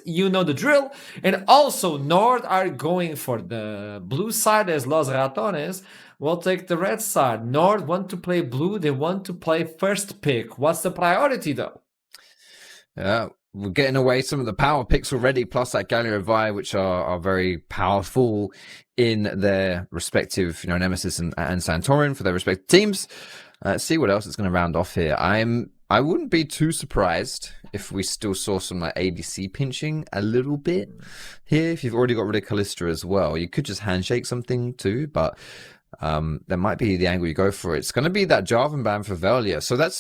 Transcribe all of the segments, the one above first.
You know the drill. And also, NORD are going for the blue side as Los Ratones. We'll take the red side. NORD want to play blue. They want to play first pick. What's the priority, though? Yeah, we're getting away some of the power picks already, plus that Galio Vi, which are very powerful in their respective, Nemesis and Santorin for their respective teams. Let's see what else it's going to round off here. I wouldn't be too surprised if we still saw some like ADC pinching a little bit here. If you've already got rid of Kalista as well, you could just handshake something too, but that might be the angle you go for. It's going to be that Jarvan ban for Velia. So that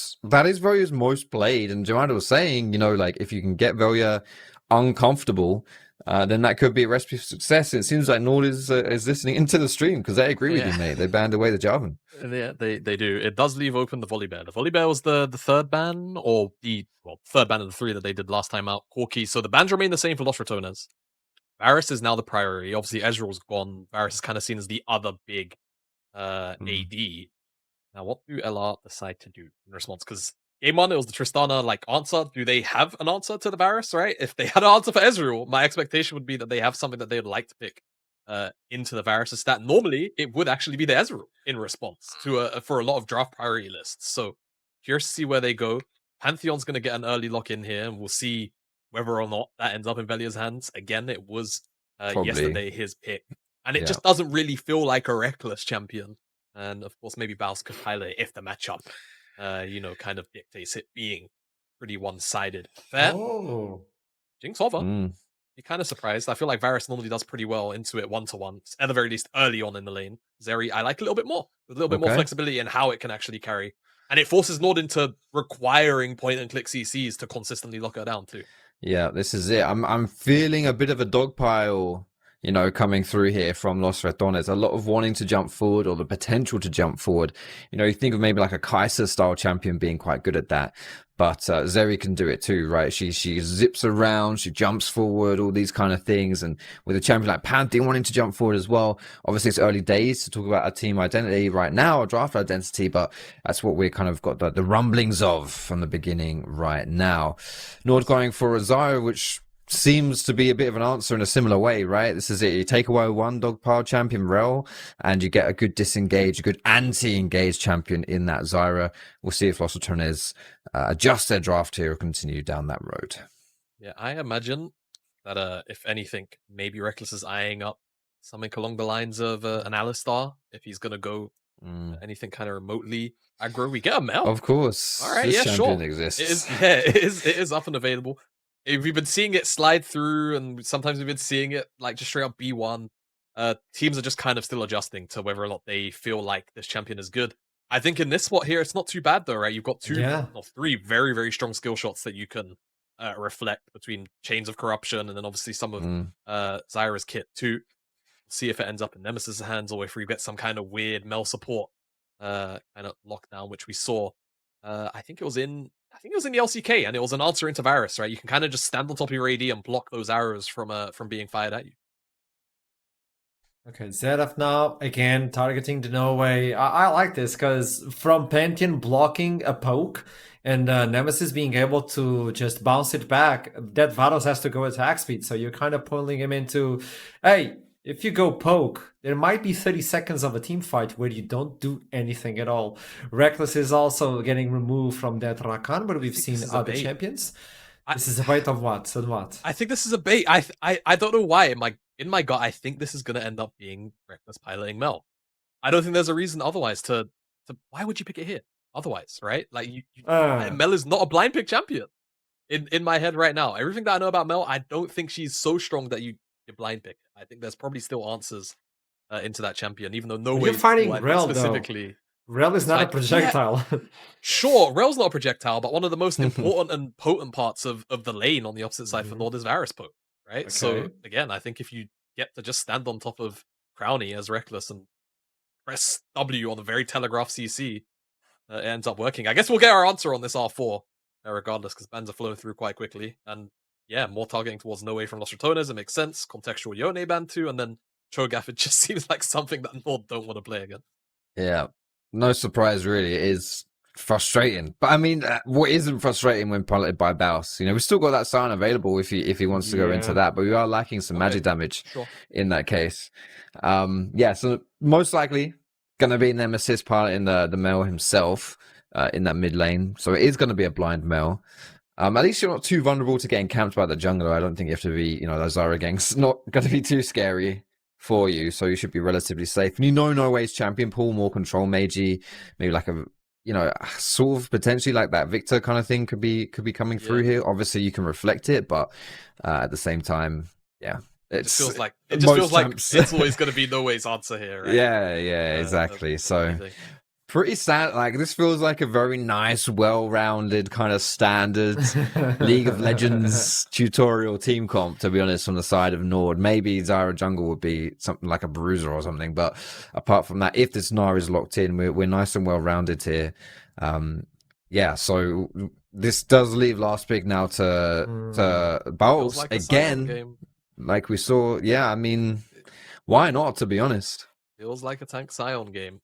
is Velia's most played. And Joanna was saying, like if you can get Velia uncomfortable, then that could be a recipe for success. It seems like NORD is listening into the stream because they agree with you, mate. They banned away the Jarvan. Yeah, they do. It does leave open the Volibear. The Volibear was the third ban, or the third ban of the three that they did last time out. Corki. So the bans remain the same for Los Ratones. Varus is now the priority. Obviously, Ezreal's gone. Varus is kind of seen as the other big AD. Now, what do LR decide to do in response? Because game one, it was the Tristana answer. Do they have an answer to the Varus? Right? If they had an answer for Ezreal, my expectation would be that they have something that they would like to pick into the Varus stat. Normally, it would actually be the Ezreal in response to for a lot of draft priority lists. So curious to see where they go. Pantheon's going to get an early lock in here, and we'll see whether or not that ends up in Velia's hands. Again, it was yesterday his pick, and it just doesn't really feel like a reckless champion. And of course, maybe Baus could pilot if the matchup, kind of dictates it being pretty one-sided. Fair. Oh. Jinx over. You're kind of surprised. I feel like Varus normally does pretty well into it one-to-one, at the very least early on in the lane. Zeri, I like a little bit more. With a little bit more flexibility in how it can actually carry. And it forces NORD into requiring point-and-click CCs to consistently lock her down too. Yeah, this is it. I'm feeling a bit of a dogpile, coming through here from Los Ratones. A lot of wanting to jump forward or the potential to jump forward. You think of maybe like a Kai'Sa-style champion being quite good at that. But Zeri can do it too, right? She zips around, she jumps forward, all these kind of things. And with a champion like Pantheon wanting to jump forward as well, obviously it's early days to talk about a team identity right now, a draft identity, but that's what we're kind of got the rumblings of from the beginning right now. NORD going for a Zyra, which seems to be a bit of an answer in a similar way, right? This is it. You take away one dogpile champion Rel, and you get a good disengage, a good anti-engage champion in that Zyra. We'll see if Los Ratones adjust their draft here or continue down that road. Yeah, I imagine that if anything, maybe Reckless is eyeing up something along the lines of an Alistar, if he's going to go anything kind of remotely aggro. We get a Mel. Of course. All right, this yeah, champion sure. exists. It is up and available. We've been seeing it slide through, and sometimes we've been seeing it just straight up B1. Teams are just kind of still adjusting to whether or not they feel like this champion is good. I think in this spot here, it's not too bad though, right? You've got three very, very strong skill shots that you can reflect between Chains of Corruption and then obviously some of Zyra's kit too. See if it ends up in Nemesis' hands or if we get some kind of weird Mel support kind of lockdown, which we saw. I think it was in the LCK, and it was an answer into Varus, right? You can kind of just stand on top of your AD and block those arrows from being fired at you. Okay, Zedaf now, again, targeting the No Way. I like this, because from Pantheon blocking a poke and Nemesis being able to just bounce it back, that Vados has to go attack speed, so you're kind of pulling him into, hey, if you go poke, there might be 30 seconds of a team fight where you don't do anything at all. Reckless is also getting removed from that Rakan, but we've seen other champions. This is a bait of what? So what? I think this is a bait. I don't know why. In my gut, I think this is going to end up being Reckless piloting Mel. I don't think there's a reason otherwise to why would you pick it here? Otherwise, right? Mel is not a blind pick champion. In my head right now, everything that I know about Mel, I don't think she's so strong that you blind pick. I think there's probably still answers into that champion, even though no way. You're fighting Rel specifically. Though. Rel is not a projectile. Yeah, sure, Rel's not a projectile, but one of the most important and potent parts of the lane on the opposite side for NORD is Varus poke, right? Okay. So again, I think if you get to just stand on top of Crowny as Reckless and press W on the very telegraph CC, it ends up working. I guess we'll get our answer on this R4 regardless, because bans are flowing through quite quickly, and yeah, more targeting towards No Way from Los Ratones. It makes sense. Contextual Yone ban too, and then Cho'Gath, it just seems like something that NORD don't want to play again. Yeah, no surprise really. It is frustrating. But I mean, what isn't frustrating when piloted by Baus? You know, we've still got that Scion available if he wants to go into that, but we are lacking some magic damage in that case. So most likely gonna be Nemesis piloting the Mel himself in that mid lane. So it is gonna be a blind Mel. At least you're not too vulnerable to getting camped by the jungler. I don't think you have to be, you know, the Zyra gang's not gonna be too scary for you, so you should be relatively safe. And you know Norway's champion pool, more control magey, maybe like a, you know, sort of potentially like that Victor kind of thing could be coming through here. Obviously you can reflect it, but at the same time, it just feels like it's always going to be Norway's answer here, right? Exactly. So pretty sad. Like, this feels like a very nice, well-rounded kind of standard League of Legends tutorial team comp, to be honest, on the side of Nord. Maybe Zyra Jungle would be something like a bruiser or something, but apart from that, if this Nara is locked in, we're nice and well-rounded here. So this does leave last pick now to Bowls like again, like we saw. I mean, why not, to be honest? Feels like a tank Scion game.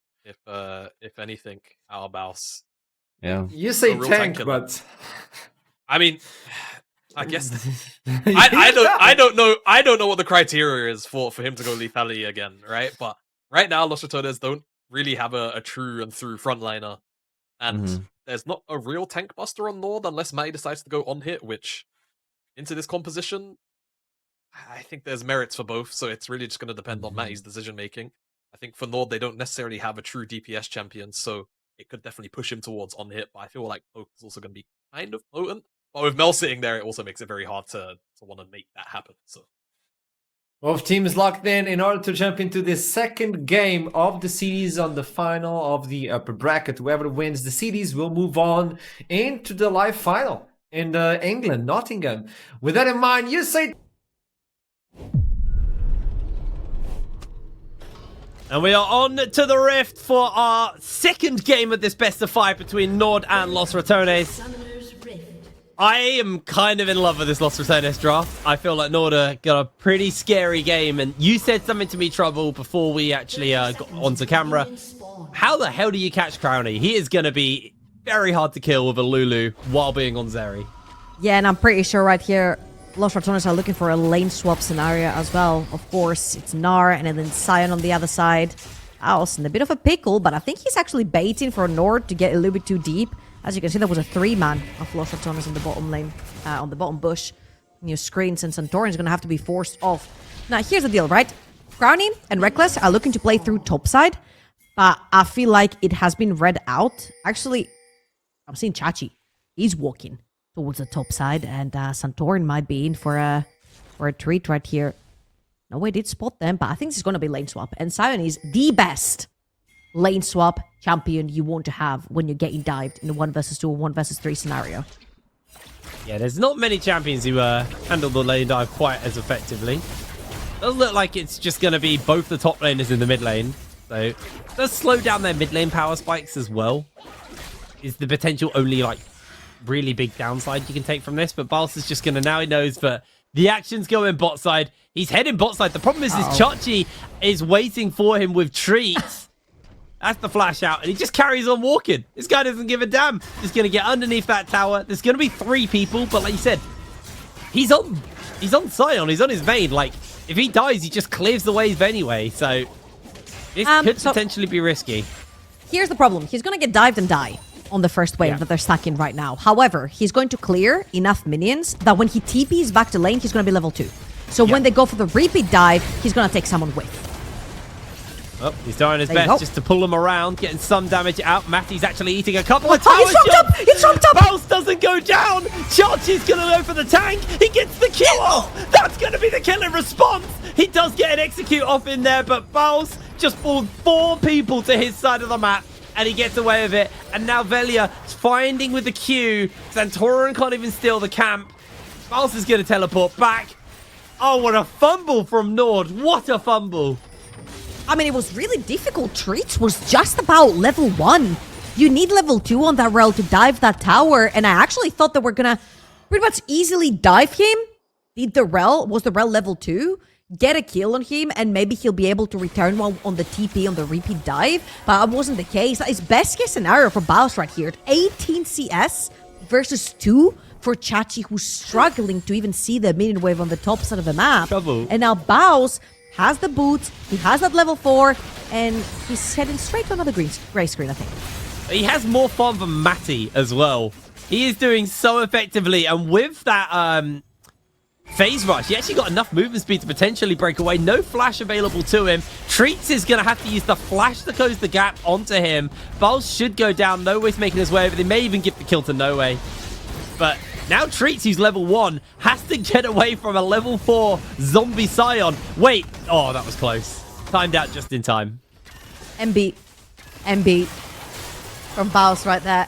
If anything, our Baus. Yeah. You say tank, but I mean, I guess I don't know what the criteria is for him to go lethality again, right? But right now, Los Ratones don't really have a true and through frontliner, and there's not a real tank buster on Nord unless Matty decides to go on hit, which into this composition, I think there's merits for both. So it's really just going to depend on Matty's decision making. I think for Nord, they don't necessarily have a true DPS champion, so it could definitely push him towards on hit, but I feel like Poke is also going to be kind of potent. But with Mel sitting there, it also makes it very hard to want to make that happen. So both teams locked in order to jump into the second game of the series on the final of the upper bracket. Whoever wins the series will move on into the live final in England, Nottingham. With that in mind, you say... And we are on to the Rift for our second game of this best of 5 between Nord and Los Ratones. I am kind of in love with this Los Ratones draft. I feel like Nord got a pretty scary game, and you said something to me, Trouble, before we actually got onto camera. How the hell do you catch Crowny? He is going to be very hard to kill with a Lulu while being on Zeri. Yeah, and I'm pretty sure right here, Los Ratones are looking for a lane swap scenario as well. Of course, it's Nar and then Scion on the other side. Aus in a bit of a pickle, but I think he's actually baiting for Nord to get a little bit too deep. As you can see, there was a 3-man of Los Ratones in the bottom lane, on the bottom bush. New screens, and Santorin is going to have to be forced off. Now, here's the deal, right? Crowny and Reckless are looking to play through topside, but I feel like it has been read out. Actually, I'm seeing Chachi. He's walking towards the top side, and Santorin might be in for a treat right here. No, we did spot them, but I think this is going to be lane swap. And Scion is the best lane swap champion you want to have when you're getting dived in a 1 versus 2 or 1 versus 3 scenario. Yeah, there's not many champions who handle the lane dive quite as effectively. Does look like it's just going to be both the top laners in the mid lane. So it does slow down their mid lane power spikes as well. Is the potential only like really big downside you can take from this, but Bals is just gonna, now he knows that the action's going bot side. He's heading bot side. The problem is Chachi is waiting for him with treats. That's the flash out, and he just carries on walking. This guy doesn't give a damn. He's gonna get underneath that tower. There's gonna be 3 people, but like you said, he's on Scion. He's on his main. Like, if he dies, he just clears the wave anyway. So this could potentially be risky. Here's the problem. He's gonna get dived and die on the first wave that they're stuck in right now. However, he's going to clear enough minions that when he TPs back to lane, he's going to be level 2. So when they go for the repeat dive, he's going to take someone with. Oh, he's doing his best just to pull him around, getting some damage out. Matty's actually eating a couple of towers. He's trumped up! Bounce doesn't go down! Chachi's going to go for the tank. He gets the kill! That's going to be the kill in response! He does get an execute off in there, but Bounce just pulled 4 people to his side of the map. And he gets away with it. And now Velia is finding with the Q. Santorin can't even steal the camp. Bounce is going to teleport back. Oh, what a fumble from Nord. What a fumble. I mean, it was really difficult. Treats was just about level 1. You need level 2 on that rail to dive that tower. And I actually thought that we're going to pretty much easily dive him was the Rel level 2? Get a kill on him, and maybe he'll be able to return one on the TP on the repeat dive. But that wasn't the case. That is best case scenario for Baus right here. 18 CS versus 2 for Chachi, who's struggling to even see the minion wave on the top side of the map. Trouble. And now Baus has the boots, he has that level 4, and he's heading straight to another gray screen, I think. He has more farm than Matty as well. He is doing so effectively, and with that phase rush, he actually got enough movement speed to potentially break away. No flash available to him. Treats is going to have to use the flash to close the gap onto him. Baus should go down. No Way's making his way over. They may even give the kill to No Way. But now Treats, who's level 1, has to get away from a level 4 zombie Scion. Wait. Oh, that was close. Timed out just in time. MB from Baus right there.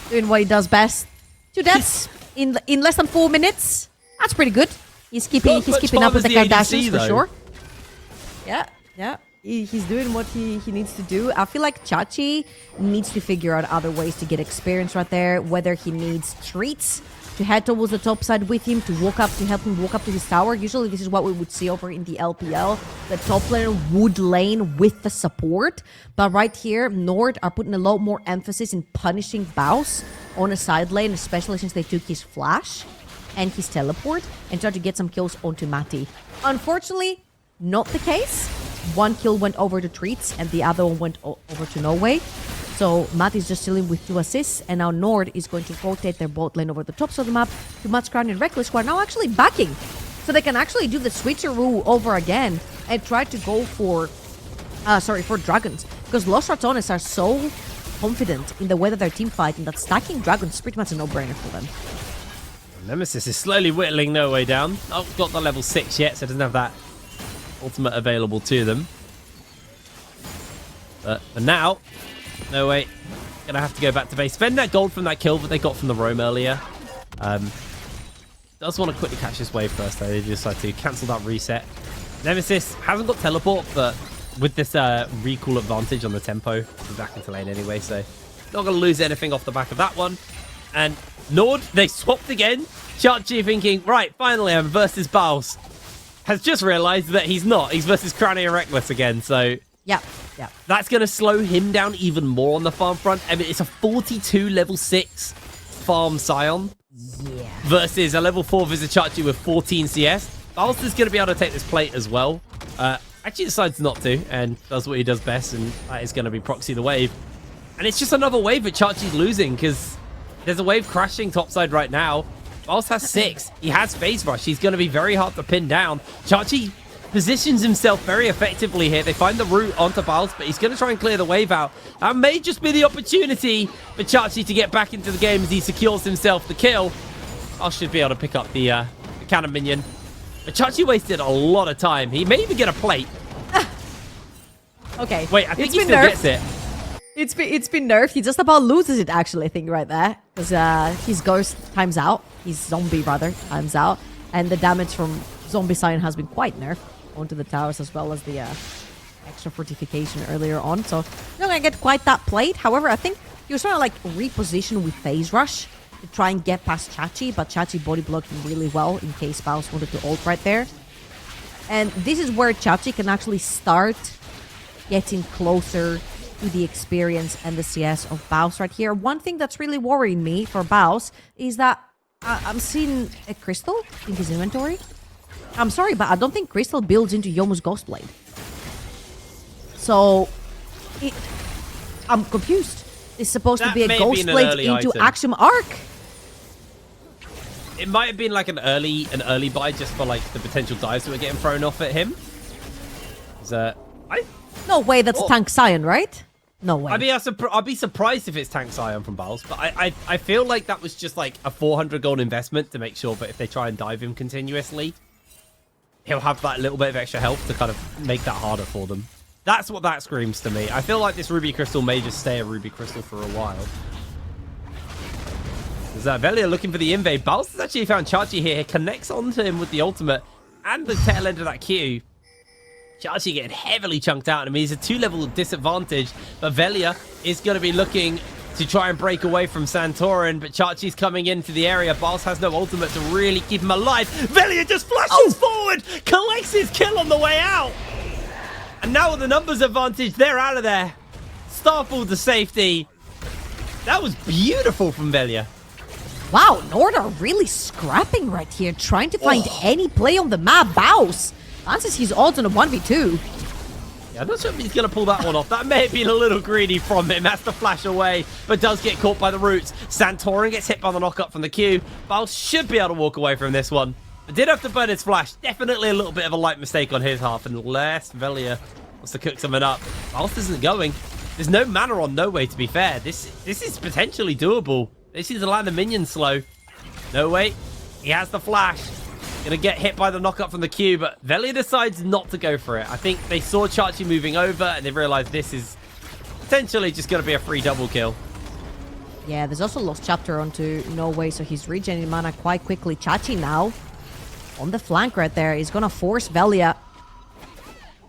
Doing what he does best. 2 deaths in less than 4 minutes. That's pretty good. He's keeping up with the Kardashians for sure. Yeah. He's doing what he needs to do. I feel like Chachi needs to figure out other ways to get experience right there. Whether he needs Treats to head towards the top side with him, to help him walk up to his tower. Usually this is what we would see over in the LPL. The top laner would lane with the support. But right here, NORD are putting a lot more emphasis in punishing Baus on a side lane, especially since they took his flash and his teleport and try to get some kills onto Matty. Unfortunately, not the case. 1 kill went over to Treats and the other one went over to No Way. So Matty's just chilling with 2 assists, and now NORD is going to rotate their bot lane over the top side of the map to Matscrown and Reckless, who are now actually backing. So they can actually do the switcheroo over again and try to go for Dragons. Because Los Ratones are so confident in the way that they're team fighting that stacking Dragons is pretty much a no-brainer for them. Nemesis is slowly whittling No Way down. Oh, got the level 6 yet, so it doesn't have that ultimate available to them. But for now, No Way gonna have to go back to base. Spend that gold from that kill that they got from the roam earlier. Does want to quickly catch this wave first, though. They decide to cancel that reset. Nemesis hasn't got teleport, but with this recall advantage on the tempo, he's back into lane anyway, so not gonna lose anything off the back of that one. And NORD, they swapped again. Chachi thinking, right, finally I'm versus Baus. Has just realized that he's not. He's versus Cranny and Reckless again, so yeah. That's going to slow him down even more on the farm front. I mean, it's a 42 level 6 farm Scion versus a level 4 Vizichachi with 14 CS. Baus is going to be able to take this plate as well. Actually decides not to and does what he does best, and that is going to be proxy the wave. And it's just another wave that Chachi's losing because there's a wave crashing topside right now. Baus has 6. He has phase rush. He's going to be very hard to pin down. Chachi positions himself very effectively here. They find the route onto Baus, but he's going to try and clear the wave out. That may just be the opportunity for Chachi to get back into the game as he secures himself the kill. Baus should be able to pick up the cannon minion. But Chachi wasted a lot of time. He may even get a plate. Okay. Wait, I think he still gets it. It's been nerfed. He just about loses it, actually, I think, right there. Because his ghost times out. His zombie, rather, times out. And the damage from Zombie Scion has been quite nerfed onto the towers, as well as the extra fortification earlier on. So, you're not going to get quite that plate. However, I think he was trying to, like, reposition with Phase Rush to try and get past Chachi. But Chachi body blocked him really well in case Baus wanted to ult right there. And this is where Chachi can actually start getting closer to the experience and the CS of Baus right here. One thing that's really worrying me for Baus is that I'm seeing a crystal in his inventory. I'm sorry, but I don't think crystal builds into Yomu's Ghostblade. So, I'm confused. It's supposed to be a Ghostblade into Axiom Arc. It might have been like an early buy just for like the potential dives that were getting thrown off at him. No way, that's Tank Scion, right? No way. I mean, I'd be surprised if it's Tank Scion from Baus, but I feel like that was just like a 400 gold investment to make sure that if they try and dive him continuously, he'll have that little bit of extra health to kind of make that harder for them. That's what that screams to me. I feel like this Ruby Crystal may just stay a Ruby Crystal for a while. There's Velia looking for the invade. Baus has actually found Chachi here. He connects onto him with the ultimate and the tail end of that Q. Chachi getting heavily chunked out. I mean, he's a 2-level disadvantage, but Velia is going to be looking to try and break away from Santorin, but Chachi's coming into the area. Bals has no ultimate to really keep him alive. Velia just flashes forward, collects his kill on the way out. And now with the numbers advantage, they're out of there. Starfall to safety. That was beautiful from Velia. Wow, NORD are really scrapping right here, trying to find any play on the map. Baus answers his odds on a 1v2. Yeah, I'm not sure if he's going to pull that one off. That may have been a little greedy from him. Has to flash away, but does get caught by the roots. Santorin gets hit by the knockup from the Q. Baus should be able to walk away from this one. But did have to burn his flash. Definitely a little bit of a light mistake on his half, unless Velia wants to cook something up. Baus isn't going. There's no mana on No Way, to be fair. This is potentially doable. This is to land the minions slow. No Way. He has the flash. Gonna get hit by the knockup from the Q, but Velia decides not to go for it. I think they saw Chachi moving over, and they realized this is potentially just gonna be a free double kill. Yeah, there's also Lost Chapter onto No Way, so he's regenerating mana quite quickly. Chachi now on the flank right there. He's gonna force Velia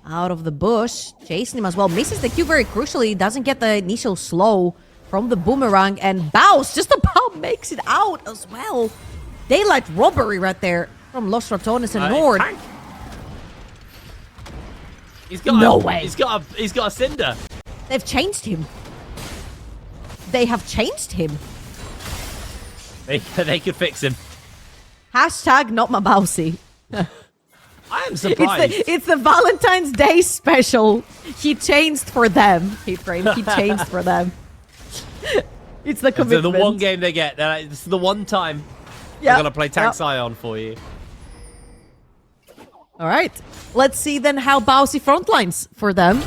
out of the bush, chasing him as well. Misses the Q very crucially, doesn't get the initial slow from the boomerang, and Baus just about makes it out as well. Daylight robbery right there from Los Ratones and NORD. He's got no way. He's got a cinder. They've changed him. They have changed him. They could fix him. Hashtag not my Bausy. I am surprised. It's the Valentine's Day special. He changed for them. He changed for them. It's the commitment. So the one game they get. This is the one time they're going to play Tank Scion for you. All right. Let's see then how Bausy frontlines for them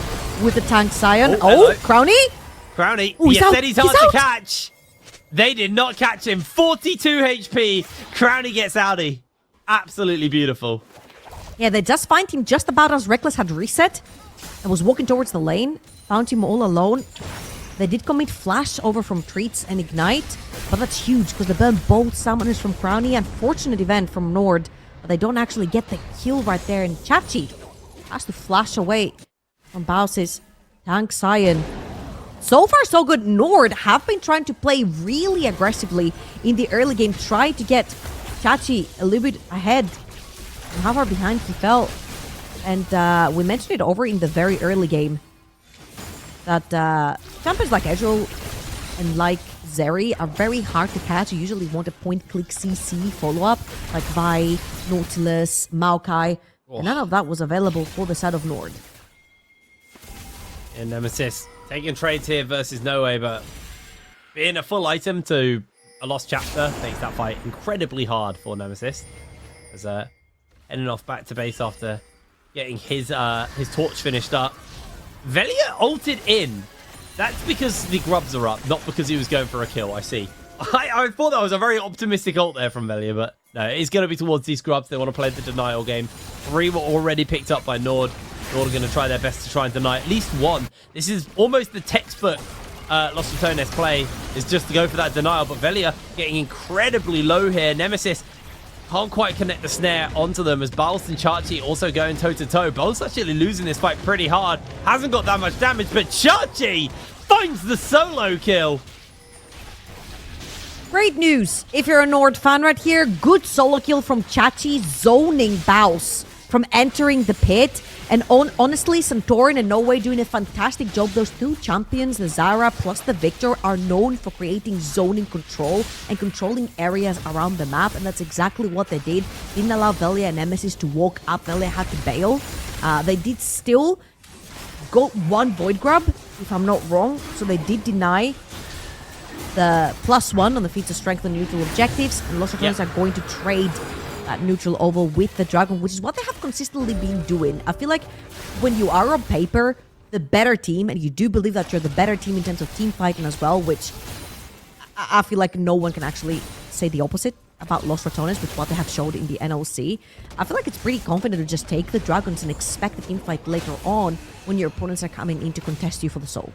with the Tank Scion. Crowny? Crowny. Ooh, You said he's he's hard out. to catch. They did not catch him. 42 HP. Crowny gets outie. Absolutely beautiful. Yeah, they just find him just about as Reckless had reset and was walking towards the lane. Found him all alone. They did commit Flash over from Treats and Ignite, but that's huge because they burn both summoners from Crowny. Unfortunate event from NORD, but they don't actually get the kill right there. And Chachi has to flash away from Baus's Tank Scion. So far, so good. NORD have been trying to play really aggressively in the early game, trying to get Chachi a little bit ahead. And how far behind he fell. And we mentioned it over in the very early game that champions like Ezreal and like Zeri are very hard to catch. You usually want a point-click CC follow-up, like Vi, Nautilus, Maokai. And none of that was available for the side of NORD. And Nemesis taking trades here versus No Way, but being a full item to a lost chapter makes that fight incredibly hard for Nemesis. As heading off back to base after getting his torch finished up. Velia ulted in. That's because the grubs are up, not because he was going for a kill, I see. I thought that was a very optimistic ult there from Velia, but no, it's going to be towards these grubs. They want to play the denial game. 3 were already picked up by NORD. NORD are going to try their best to try and deny at least 1. This is almost the textbook Los Ratones play, is just to go for that denial, but Velia getting incredibly low here. Nemesis can't quite connect the snare onto them as Baus and Chachi also going toe-to-toe. Baus actually losing this fight pretty hard. Hasn't got that much damage, but Chachi finds the solo kill. Great news. If you're a NORD fan right here, good solo kill from Chachi, zoning Baus from entering the pit. And honestly, Santorin and No Way doing a fantastic job. Those 2 champions, the Zara plus the Victor, are known for creating zoning control and controlling areas around the map. And that's exactly what they did. Didn't allow Velia and Nemesis to walk up. Velia had to bail. They did still go 1 Void Grab, if I'm not wrong. So they did deny the +1 on the feats of strength and neutral objectives. And Los Ratones are going to trade that neutral oval with the Dragon, which is what they have consistently been doing. I feel like when you are on paper the better team, and you do believe that you're the better team in terms of team fighting as well, which I feel like no one can actually say the opposite about Los Ratones with what they have showed in the NLC. I feel like it's pretty confident to just take the Dragons and expect a team fight later on when your opponents are coming in to contest you for the soul.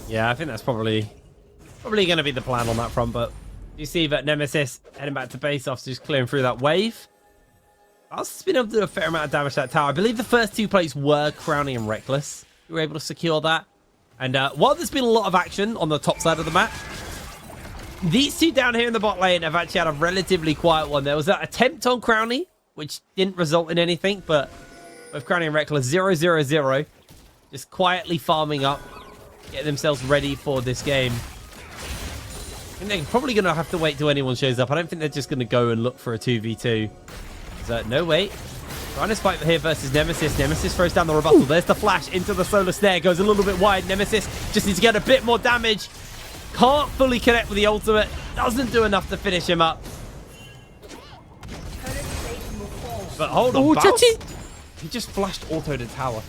Yeah, I think that's probably going to be the plan on that front, but you see that Nemesis heading back to base after just clearing through that wave. Baus has been able to do a fair amount of damage to that tower. I believe the first 2 plates were Crowny and Reckless. You were able to secure that. And while there's been a lot of action on the top side of the map, these two down here in the bot lane have actually had a relatively quiet one. There was that attempt on Crowny, which didn't result in anything, but with Crowny and Reckless 0-0-0, just quietly farming up, getting themselves ready for this game. I think they're probably going to have to wait till anyone shows up. I don't think they're just going to go and look for a 2v2. So, no, wait. Trying to fight here versus Nemesis. Nemesis throws down the rebuttal. There's the flash into the solar snare. Goes a little bit wide. Nemesis just needs to get a bit more damage. Can't fully connect with the ultimate. Doesn't do enough to finish him up. But hold on, Bounce, he just flashed auto to tower.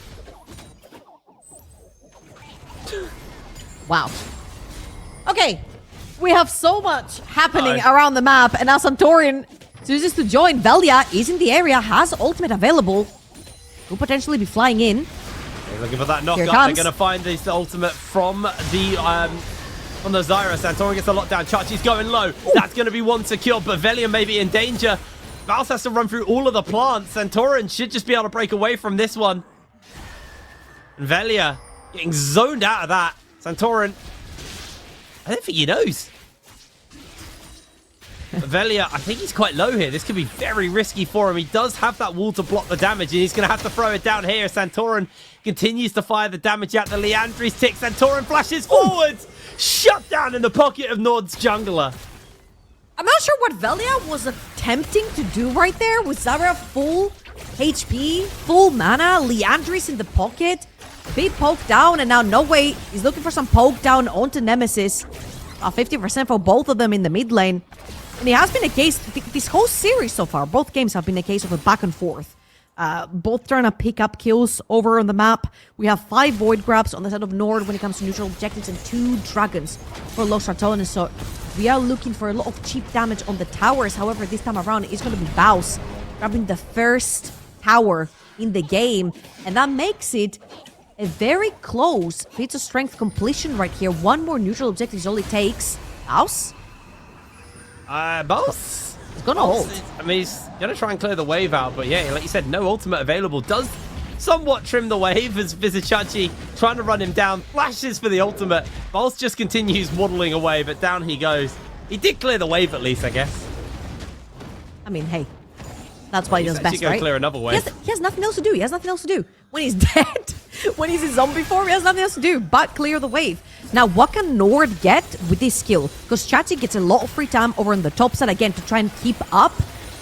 Wow. Okay. We have so much happening around the map, and now Santorin chooses to join. Velia is in the area, has ultimate available. Could potentially be flying in. They're looking for that knockup. They're going to find this ultimate from the Zyra. Santorin gets a lockdown. Chachi's going low. Ooh. That's going to be one secure, but Velia may be in danger. Mouse has to run through all of the plants. Santorin should just be able to break away from this one. And Velia getting zoned out of that. Santorin, I don't think he knows. Velia, I think he's quite low here. This could be very risky for him. He does have that wall to block the damage, and he's going to have to throw it down here. Santorin continues to fire the damage at the Leandri's tick. Santorin flashes forwards. Shut down in the pocket of NORD's jungler. I'm not sure what Velia was attempting to do right there. With Zyra full HP, full mana, Leandris in the pocket. Big poke down, and now No Way is looking for some poke down onto Nemesis. 50% for both of them in the mid lane. And it has been a case, this whole series so far, both games have been a case of a back and forth. Both trying to pick up kills over on the map. We have 5 Void Grabs on the side of NORD when it comes to neutral objectives, and 2 Dragons for Los Ratones. So we are looking for a lot of cheap damage on the towers. However, this time around, it's going to be Baus grabbing the first tower in the game. And that makes it a very close feats of strength completion right here. 1 more neutral objective is all it takes. Baus? Baus? He's gonna hold. I mean, he's gonna try and clear the wave out, but yeah, like you said, no ultimate available. Does somewhat trim the wave as Vizichachi trying to run him down. Flashes for the ultimate. Baus just continues waddling away, but down he goes. He did clear the wave at least, I guess. I mean, hey, that's why he does best, right? Clear another wave. He has nothing else to do. He has nothing else to do. When he's dead, when he's in zombie form, he has nothing else to do but clear the wave. Now, what can NORD get with this skill? Because Chachi gets a lot of free time over on the top side, again, to try and keep up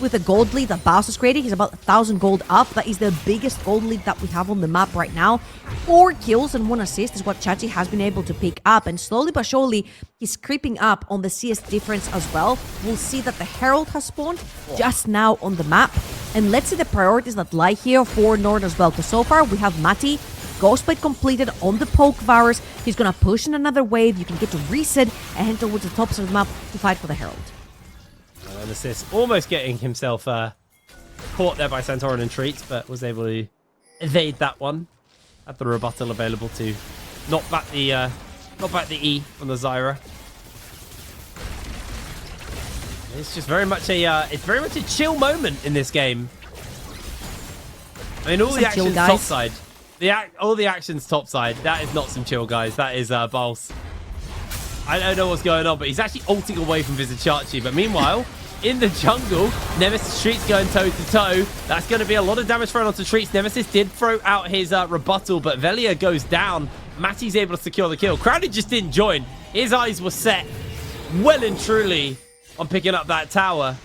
with the gold lead that Baus is creating. He's about 1,000 gold up. That is the biggest gold lead that we have on the map right now. 4 kills and 1 assist is what Chachi has been able to pick up. And slowly but surely, he's creeping up on the CS difference as well. We'll see that the Herald has spawned just now on the map. And let's see the priorities that lie here for NORD as well. Because so far, we have Mati, Ghostblade completed on the poke virus. He's going to push in another wave. You can get to reset and head towards the top side of the map to fight for the Herald. An assist, almost getting himself caught there by Santorin and Treats, but was able to evade that one. Had the rebuttal available to knock back the E from the Zyra. It's just very much a chill moment in this game. I mean, all the action's top side. All the action's top side. That is not some chill, guys. That is Baus. I don't know what's going on, but he's actually ulting away from Vizichachi. But meanwhile, in the jungle, Nemesis Treats going toe-to-toe. That's going to be a lot of damage thrown onto Treats. Nemesis did throw out his rebuttal, but Velia goes down. Matty's able to secure the kill. Crowdy just didn't join. His eyes were set well and truly on picking up that tower.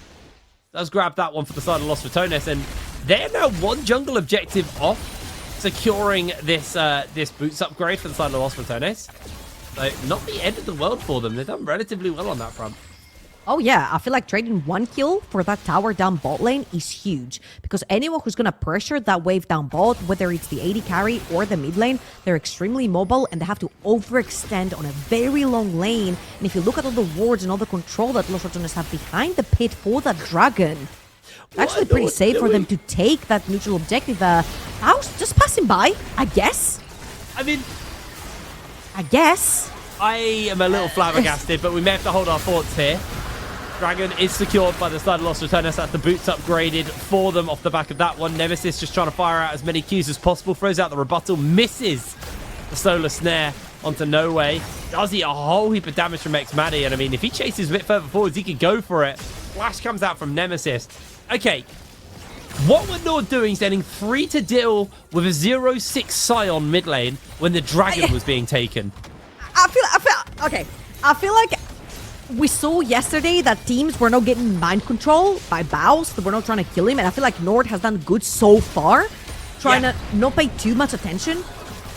Does grab that one for the side of Los Ratones, and they're now 1 jungle objective off securing this this boots upgrade for the side of Los Ratones. So not the end of the world for them. They've done relatively well on that front. Oh yeah, I feel like trading 1 kill for that tower down bot lane is huge. Because anyone who's going to pressure that wave down bot, whether it's the AD carry or the mid lane, they're extremely mobile and they have to overextend on a very long lane. And if you look at all the wards and all the control that Los Ratones have behind the pit for that dragon, it's actually pretty safe for them to take that neutral objective. House just passing by, I guess. I mean, I guess. I am a little flabbergasted, but we may have to hold our thoughts here. Dragon is secured by the side of Los Ratones. That's the boots upgraded for them off the back of that one. Nemesis just trying to fire out as many Qs as possible. Throws out the rebuttal. Misses the solar snare. onto No Way. Does eat a whole heap of damage from X-Maddie, and I mean, if he chases a bit further forwards, he could go for it. Flash comes out from Nemesis. Okay, what were NORD doing sending 3 to deal with a 0-6 Scion mid lane when the dragon was being taken? I feel like we saw yesterday that teams were not getting mind control by Baus. They were not trying to kill him, and I feel like NORD has done good so far, trying to not pay too much attention.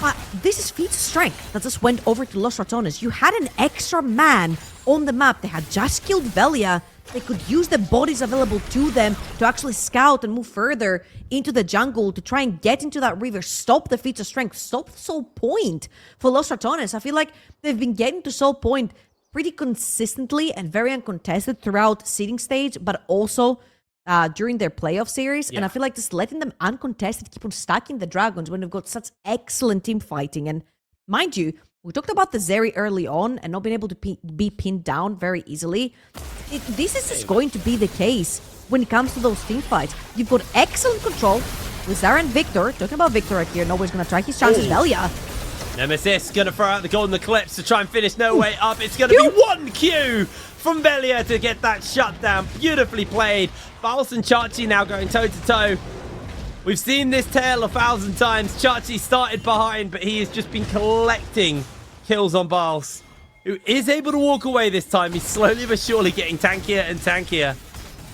But this is feats of strength that just went over to Los Ratones. You had an extra man on the map. They had just killed Velia. They could use the bodies available to them to actually scout and move further into the jungle to try and get into that river, stop the feats of strength, stop Soul Point for Los Ratones. I feel like they've been getting to Soul Point pretty consistently and very uncontested throughout seeding stage, but also during their playoff series. And I feel like just letting them uncontested keep on stacking the dragons when they've got such excellent team fighting. And mind you, we talked about the Zeri early on and not being able to be pinned down very easily. This is just going to be the case when it comes to those team fights. You've got excellent control with Zara and Victor. Talking about Victor right here, Nobody's going to try his chances. Velia. Nemesis gonna throw out the golden eclipse to try and finish No Way up. It's gonna be 1 Q from Velia to get that shutdown. Beautifully played. Baus and Chachi now going toe to toe. We've seen this tale 1,000 times. Chachi started behind, but he has just been collecting kills on Baus, who is able to walk away this time. He's slowly but surely getting tankier and tankier.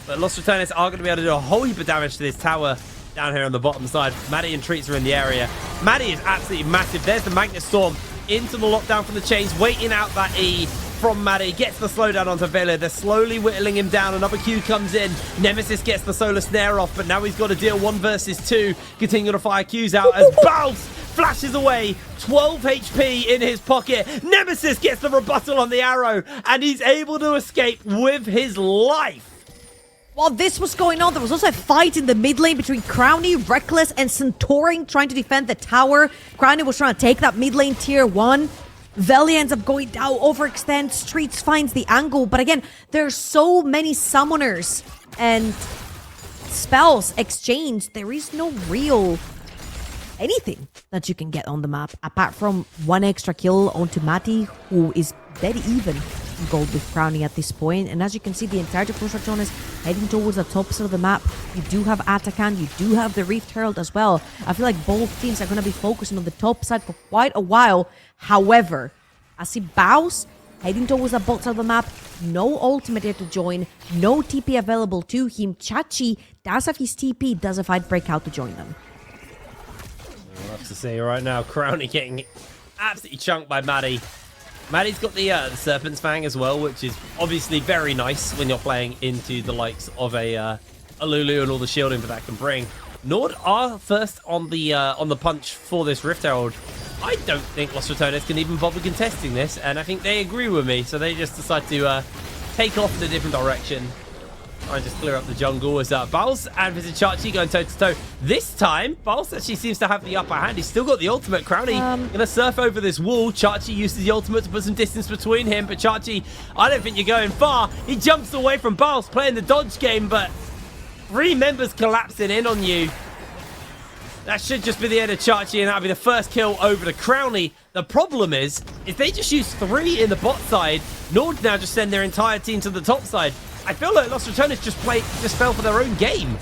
But Los Ratones are going to be able to do a whole heap of damage to this tower down here on the bottom side. Maddie and Treats are in the area. Maddie is absolutely massive. There's the Magnet Storm into the lockdown from the chains, waiting out that E from Maddie. Gets the slowdown onto Vela. They're slowly whittling him down. Another Q comes in. Nemesis gets the solar snare off, but now he's got to deal 1 versus 2. Continue to fire Qs out as Baus flashes away. 12 HP in his pocket. Nemesis gets the rebuttal on the arrow, and he's able to escape with his life. While this was going on, there was also a fight in the mid lane between Crowny, Reckless, and Centaurin trying to defend the tower. Crowny was trying to take that mid lane tier 1. Velia ends up going down, overextends, Streets finds the angle. But again, there are so many summoners and spells exchanged. There is no real anything that you can get on the map, apart from 1 extra kill onto Mati, who is dead even gold with Crowny at this point. And as you can see, the entirety of Los Ratones heading towards the top side of the map. You do have Atakan, you do have the Rift Herald as well. I feel like both teams are going to be focusing on the top side for quite a while. However, I see Baus heading towards the bot side of the map. No ultimate here to join, no TP available to him. Chachi does have his TP, does a fight break out to join them. I'll have to say right now, Crowny getting absolutely chunked by Maddie. Maddie's got the Serpent's Fang as well, which is obviously very nice when you're playing into the likes of a Lulu and all the shielding that can bring. NORD are first on the punch for this Rift Herald. I don't think Los Ratones can even bother contesting this, and I think they agree with me, so they just decide to take off in a different direction. Try and just clear up the jungle as Baus and Chachi going toe-to-toe. This time, Baus actually seems to have the upper hand. He's still got the ultimate. Crowny gonna surf over this wall. Chachi uses the ultimate to put some distance between him, but Chachi, I don't think you're going far. He jumps away from Baus, playing the dodge game, but 3 members collapsing in on you. That should just be the end of Chachi, and that'll be the first kill over to Crowny. The problem is they just use 3 in the bot side. NORD now just send their entire team to the top side. I feel like Los Ratones just fell for their own game.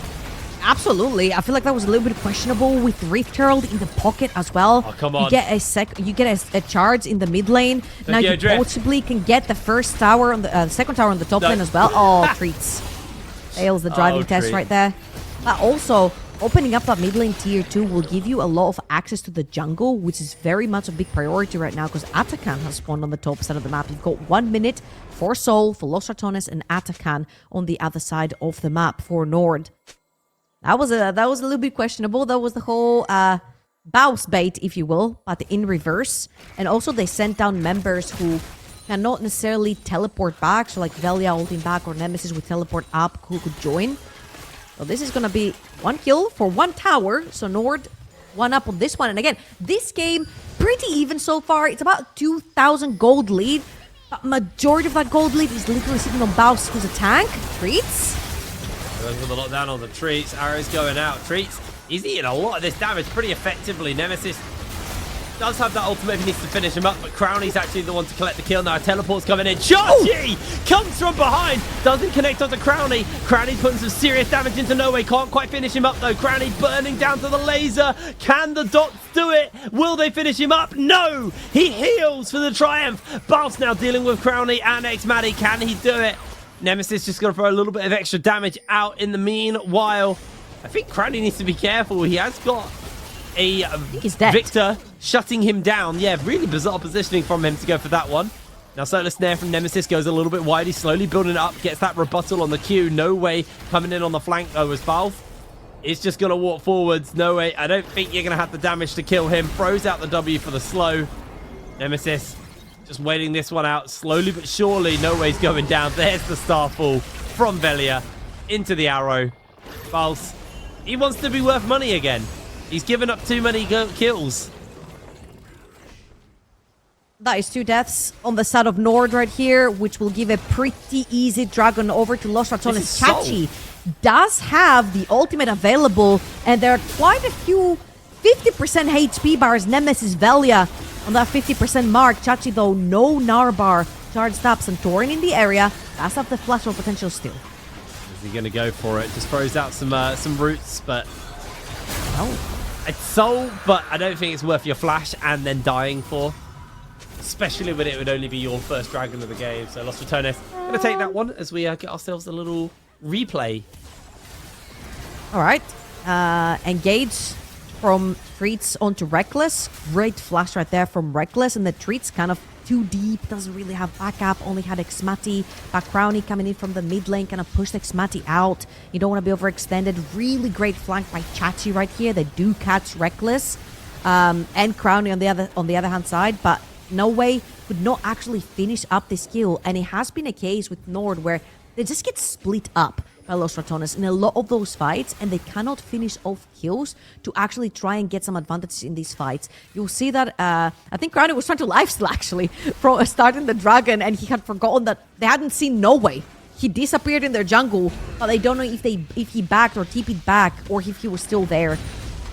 Absolutely. I feel like that was a little bit questionable with Rift Herald in the pocket as well. Oh, come on. You get a charge in the mid lane. Now you possibly can get the first tower on the second tower on the top lane as well. Oh, Treats. Fails the driving test right there. But also, opening up that mid lane tier 2 will give you a lot of access to the jungle, which is very much a big priority right now because Atakan has spawned on the top side of the map. You've got 1 minute for Soul, for Los Ratones, and Atakan on the other side of the map for NORD. That was a little bit questionable. That was the whole Baus bait, if you will, but in reverse. And also they sent down members who cannot necessarily teleport back. So like Velia holding back or Nemesis would teleport up who could join. So this is going to be 1 kill for 1 tower. So NORD 1 up on this one. And again, this game pretty even so far. It's about 2,000 gold lead. But majority of that gold lead is literally sitting on Baus, who's a tank. Treats. Goes with a lockdown on the Treats. Arrows going out. Treats, he's eating a lot of this damage pretty effectively. Nemesis does have that ultimate if he needs to finish him up, but Crowley's actually the one to collect the kill now. Teleport's coming in. Chachi comes from behind, doesn't connect onto Crowley. Crowley's putting some serious damage into No Way. Can't quite finish him up though. Crowley burning down to the laser. Can the dots do it? Will they finish him up? No! He heals for the triumph. Balf now dealing with Crowley and X-Maddie. Can he do it? Nemesis just going to throw a little bit of extra damage out in the meanwhile. I think Crowley needs to be careful. He has got a Victor shutting him down. Yeah, really bizarre positioning from him to go for that one. Now Solar Snare from Nemesis goes a little bit wide. He's slowly building it up, gets that rebuttal on the Q. No Way coming in on the flank though as Balf is just going to walk forwards. No Way, I don't think you're going to have the damage to kill him. Throws out the W for the slow. Nemesis just waiting this one out slowly but surely. No Way's going down. There's the Starfall from Velia into the arrow. Balf, he wants to be worth money again. He's given up too many kills. That is 2 deaths on the side of NORD right here, which will give a pretty easy Dragon over to Los Ratones. Chachi does have the ultimate available, and there are quite a few 50% HP bars. Nemesis Velia on that 50% mark. Chachi, though, no Gnar bar charged up. Santorin in the area. Does have the flash of potential still. Is he going to go for it? Just throws out some roots, but... Oh. It's soul, but I don't think it's worth your flash and then dying for. Especially when it would only be your first dragon of the game. So Los Ratones going to take that one as we get ourselves a little replay. All right. Engage from Treats onto Reckless. Great flash right there from Reckless. And the Treats kind of too deep. Doesn't really have backup. Only had X-Maddie. Crowley coming in from the mid lane. Kind of pushed X-Maddie out. You don't want to be overextended. Really great flank by Chachi right here. They do catch Reckless. And Crowley on the other hand side. But No Way could not actually finish up this kill. And it has been a case with NORD where they just get split up by Los Ratones in a lot of those fights, and they cannot finish off kills to actually try and get some advantages in these fights. You'll see that I think Crowley was trying to lifesteal actually from starting the dragon, and he had forgotten that they hadn't seen No Way. He disappeared in their jungle, but they don't know if he backed or TP'd back, or if he was still there.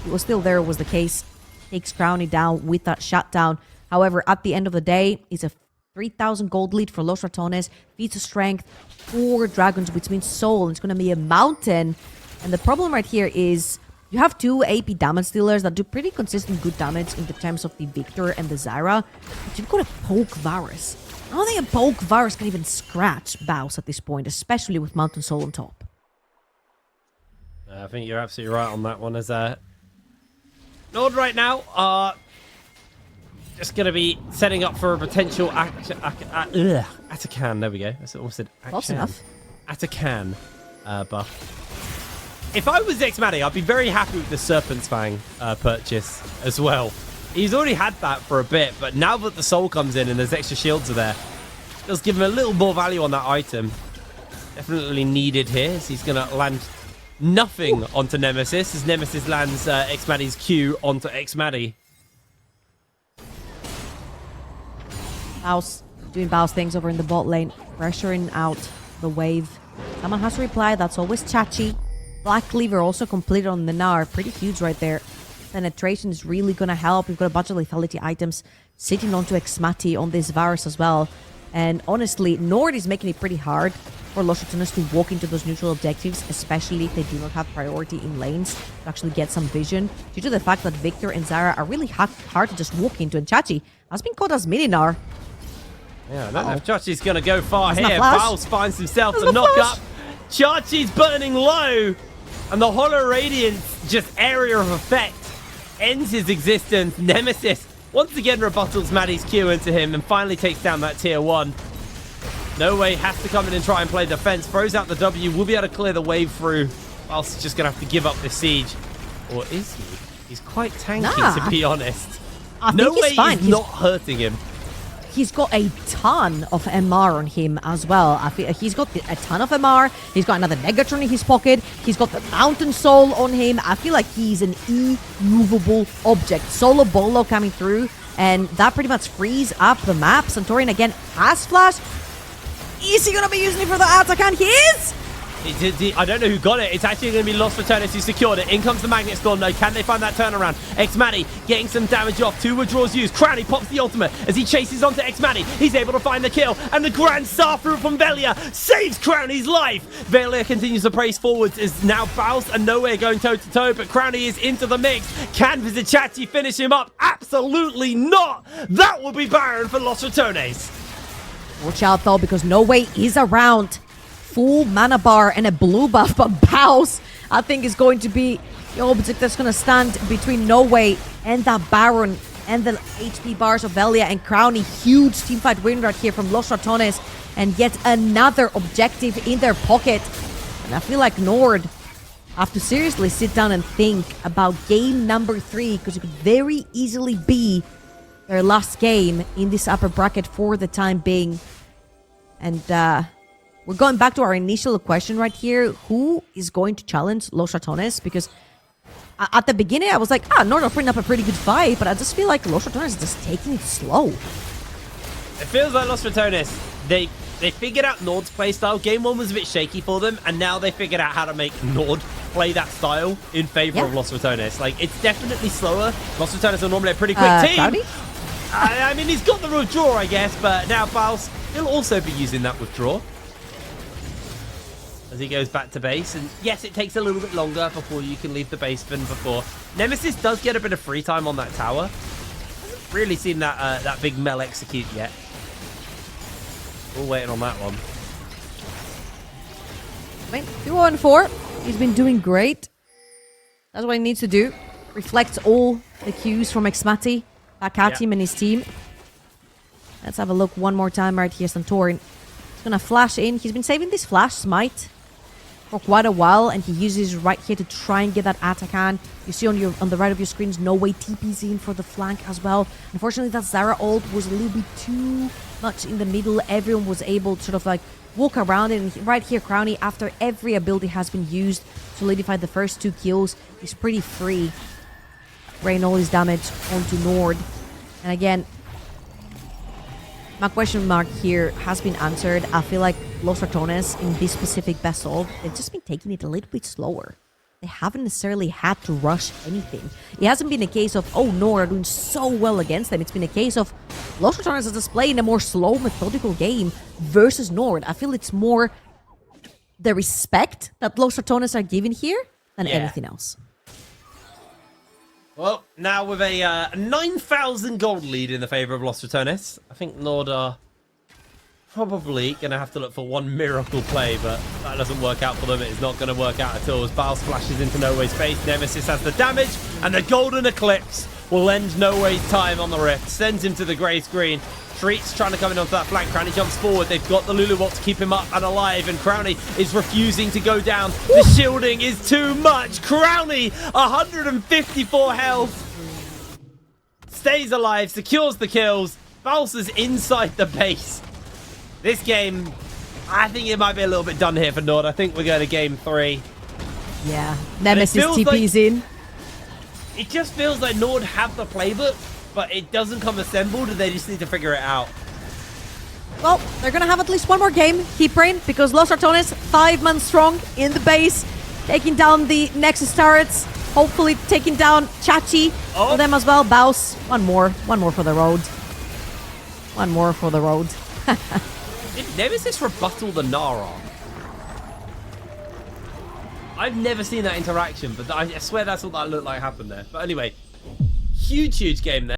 He was still there was the case. Takes Crowley down with that shutdown. However, at the end of the day, it's a 3,000 gold lead for Los Ratones. Feats of strength, 4 dragons, which means soul. It's going to be a mountain. And the problem right here is you have 2 AP damage dealers that do pretty consistent good damage in the terms of the Victor and the Zyra. But you've got a poke Varus. I don't think a poke Varus can even scratch Baus at this point, especially with Mountain Soul on top. I think you're absolutely right on that one. As NORD right now just going to be setting up for a potential Atakan. There we go. I almost said Close enough. Atakan buff. If I was X-Maddie, I'd be very happy with the Serpent's Fang purchase as well. He's already had that for a bit, but now that the soul comes in and there's extra shields are there, it does give him a little more value on that item. Definitely needed here, as he's going to land nothing onto Nemesis, as Nemesis lands X-Maddie's Q onto X-Maddie. Baus doing Baus things over in the bot lane, pressuring out the wave. Someone has to reply. That's always Chachi. Black Cleaver also completed on the Gnar. Pretty huge right there. Penetration is really going to help. We've got a bunch of lethality items sitting onto X-Maddie on this Varus as well. And honestly, NORD is making it pretty hard for Los Ratones to walk into those neutral objectives, especially if they do not have priority in lanes to actually get some vision, due to the fact that Victor and Zyra are really hard to just walk into. And Chachi has been caught as mini-Gnar. Yeah, I don't know if Chachi's going to go far That's here. Baus finds himself That's to knock flash. up. Chachi's burning low. And the Hollow Radiance, just area of effect, ends his existence. Nemesis once again rebuttals Maddie's Q into him and finally takes down that tier 1. No Way has to come in and try and play defense. Throws out the W. Will be able to clear the wave through. Whilst he's just going to have to give up the siege. Or is he? He's quite tanky, to be honest. I think No he's Way fine. is not hurting him. He's got a ton of MR on him as well. I feel he's got a ton of MR. He's got another Negatron in his pocket. He's got the Mountain Soul on him. I feel like he's an immovable object. Solo Bolo coming through, and that pretty much frees up the map. Santorin again has flash. Is he going to be using it for the Atakan? He is! I don't know who got it. It's actually going to be Los Ratones who secured it. In comes the Magnet Storm, though. Can they find that turnaround? Xmati getting some damage off. 2 withdrawals used. Crowny pops the ultimate as he chases onto Xmati. He's able to find the kill. And the Grand Star Fruit from Velia saves Crowny's life. Velia continues to praise forwards as now Faust and Nowhere going toe-to-toe. But Crowny is into the mix. Can Vizichati finish him up? Absolutely not. That will be Baron for Los Ratones. Watch out, though, because No Way is around. Full mana bar and a blue buff, but Baus, I think, is going to be the object that's going to stand between No Way and that Baron and the HP bars of Velia and Crowny. Huge teamfight win right here from Los Ratones, and yet another objective in their pocket. And I feel like NORD have to seriously sit down and think about game number 3, because it could very easily be their last game in this upper bracket for the time being. And we're going back to our initial question right here. Who is going to challenge Los Ratones? Because at the beginning, I was like, NORD are putting up a pretty good fight, but I just feel like Los Ratones is just taking it slow. It feels like Los Ratones, they figured out NORD's playstyle. Game 1 was a bit shaky for them, and now they figured out how to make NORD play that style in favor of Los Ratones. Like, it's definitely slower. Los Ratones are normally a pretty quick team. Crowny? I mean, he's got the withdraw, I guess, but now Faust, he'll also be using that withdraw as he goes back to base. And yes, it takes a little bit longer before you can leave the base than before. Nemesis does get a bit of free time on that tower. Hasn't really seen that that big Mel execute yet. We're waiting on that one. I mean, 2-4. He's been doing great. That's what he needs to do. Reflects all the cues from Xmati back at him and his team. Let's have a look one more time right here. Santorin. He's gonna flash in. He's been saving this flash smite for quite a while, and he uses right here to try and get that attack on. You see on the right of your screens, No Way TP's in for the flank as well. Unfortunately, that Zara ult was a little bit too much in the middle. Everyone was able to sort of like walk around it. And right here, Crowny, after every ability has been used, solidified the first 2 kills. He's pretty free. Rain all his damage onto NORD. And again, my question mark here has been answered. I feel like Los Ratones in this specific vessel, they've just been taking it a little bit slower. They haven't necessarily had to rush anything. It hasn't been a case of, NORD are doing so well against them. It's been a case of Los Ratones are displaying a more slow, methodical game versus NORD. I feel it's more the respect that Los Ratones are giving here than anything else. Well, now with a 9,000 gold lead in the favor of Los Ratones, I think NORD are probably going to have to look for one miracle play, but that doesn't work out for them. It's not going to work out at all as Baus splashes into No Way's face. Nemesis has the damage, and the Golden Eclipse will end No Way's time on the rift. Sends him to the grey screen. Treats trying to come in onto that flank. Crowny jumps forward. They've got the Lulubot to keep him up and alive, and Crowny is refusing to go down. The shielding is too much. Crowny, 154 health. Stays alive, secures the kills. Baus is inside the base. This game, I think it might be a little bit done here for NORD. I think we're going to game 3. Yeah, Nemesis TP's in. It just feels like NORD have the playbook, but it doesn't come assembled, and they just need to figure it out. Well, they're going to have at least one more game, keep praying, because Los Ratones, 5 man strong in the base, taking down the Nexus turrets, hopefully taking down Chachi for them as well. Baus, one more for the road. One more for the road. Did Nemesis rebuttal the Nara? I've never seen that interaction, but I swear that's what that looked like happened there. But anyway, huge game there.